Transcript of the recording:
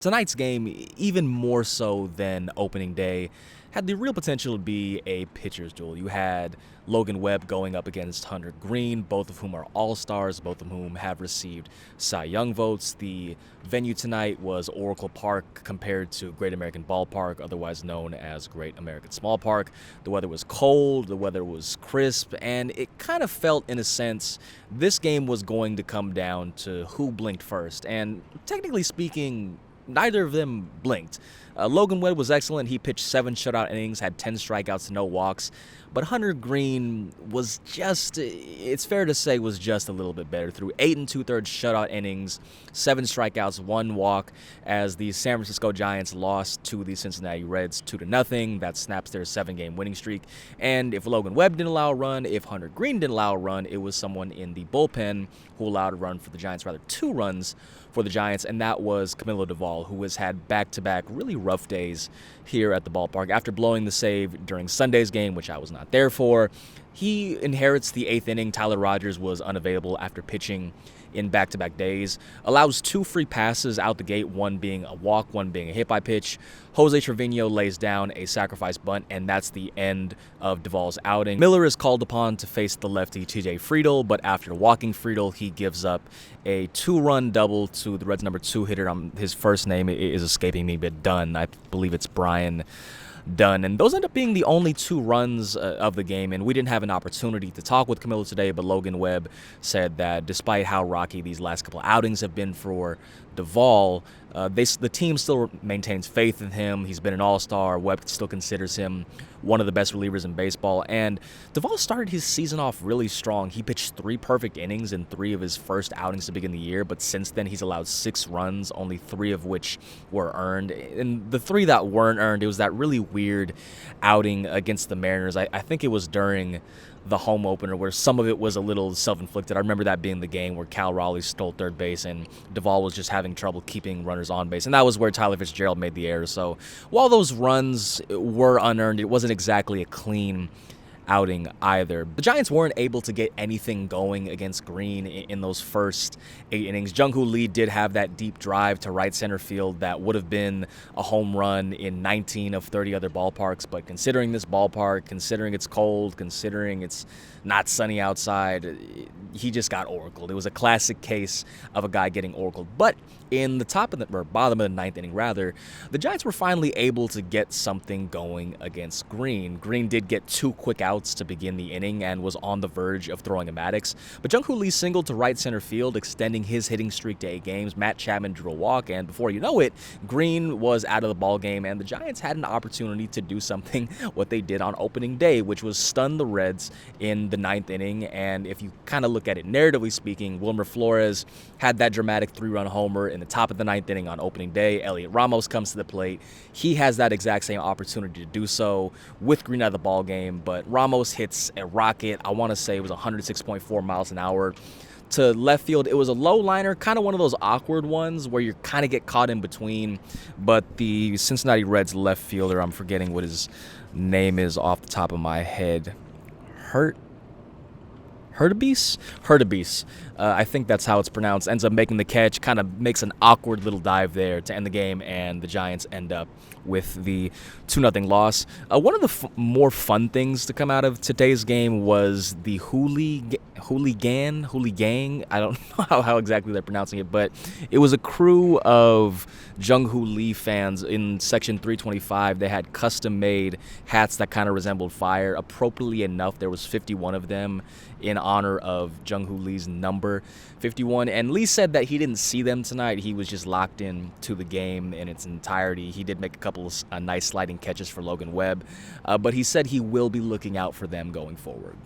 Tonight's game, even more so than opening day, had the real potential to be a pitcher's duel. You had Logan Webb going up against Hunter Greene, both of whom are all-stars, both of whom have received Cy Young votes. The venue tonight was Oracle Park compared to Great American Ballpark, otherwise known as Great American Small Park. The weather was cold, the weather was crisp, and it kind of felt, in a sense, this game was going to come down to who blinked first. And technically speaking, neither of them blinked. Logan Webb was excellent. He pitched 7 shutout innings, had 10 strikeouts, no walks. But Hunter Greene was just, it's fair to say, was just a little bit better. Through 8 2/3 shutout innings, 7 strikeouts, 1 walk, as the San Francisco Giants lost to the Cincinnati Reds 2-0. That snaps their 7-game winning streak. And if Logan Webb didn't allow a run, if Hunter Greene didn't allow a run, it was someone in the bullpen who allowed a run for the Giants, rather 2 runs for the Giants, and that was Camilo Doval, who has had back-to-back really rough days here at the ballpark. After blowing the save during Sunday's game, which I was not there for, he inherits the 8th inning. Tyler Rogers was unavailable after pitching in back-to-back days. Allows 2 free passes out the gate, one being a walk, one being a hit by pitch. Jose Trevino lays down a sacrifice bunt, and that's the end of Doval's outing. Miller is called upon to face the lefty TJ Friedl, but after walking Friedl, he gives up a 2-run double to the Reds' number 2 hitter. His first name is escaping me, but Dunn. I believe it's Brian Dunn. And those end up being the only 2 runs of the game, and we didn't have an opportunity to talk with Camilo today, but Logan Webb said that despite how rocky these last couple outings have been for Doval, the team still maintains faith in him. He's been an all-star. Webb still considers him one of the best relievers in baseball, and Doval started his season off really strong. He pitched 3 perfect innings in 3 of his first outings to begin the year, but since then he's allowed 6 runs, only 3 of which were earned. And the 3 that weren't earned, it was that really weird outing against the Mariners. I think it was during the home opener where some of it was a little self-inflicted. I remember that being the game where Cal Raleigh stole third base and Doval was just having trouble keeping runners on base, and that was where Tyler Fitzgerald made the error. So while those runs were unearned, it wasn't exactly a clean outing either. The Giants weren't able to get anything going against Greene in those first 8 innings. Jung-Hoo Lee did have that deep drive to right center field that would have been a home run in 19 of 30 other ballparks, but considering this ballpark, considering it's cold, considering it's not sunny outside, he just got oracled. It was a classic case of a guy getting oracled. But in the bottom of the 9th inning, rather, the Giants were finally able to get something going against Greene. Greene did get 2 quick outs to begin the inning and was on the verge of throwing a Maddox, but Jung-Hoo Lee singled to right center field, extending his hitting streak to 8 games. Matt Chapman drew a walk, and before you know it, Greene was out of the ball game, and the Giants had an opportunity to do something what they did on opening day, which was stun the Reds in the 9th inning. And if you kind of look at it narratively speaking, Wilmer Flores had that dramatic 3-run homer in the top of the 9th inning on opening day. Elliot Ramos comes to the plate. He has that exact same opportunity to do so with Greene out of the ball game, but Ramos hits a rocket. I want to say it was 106.4 miles an hour to left field. It was a low liner, kind of one of those awkward ones where you kind of get caught in between, but the Cincinnati Reds left fielder, I'm forgetting what his name is off the top of my head, Hurtubise, I think that's how it's pronounced, ends up making the catch, kind of makes an awkward little dive there to end the game, and the Giants end up with the 2-0 loss. One of the more fun things to come out of today's game was the hooligan, I don't know how exactly they're pronouncing it, but it was a crew of Jung-Hoo Lee fans in Section 325. They had custom-made hats that kind of resembled fire. Appropriately enough, there was 51 of them in honor of Jung-Hoo Lee's number 51, and Lee said that he didn't see them tonight. He was just locked in to the game in its entirety. He did make a couple of nice sliding catches for Logan Webb, but he said he will be looking out for them going forward.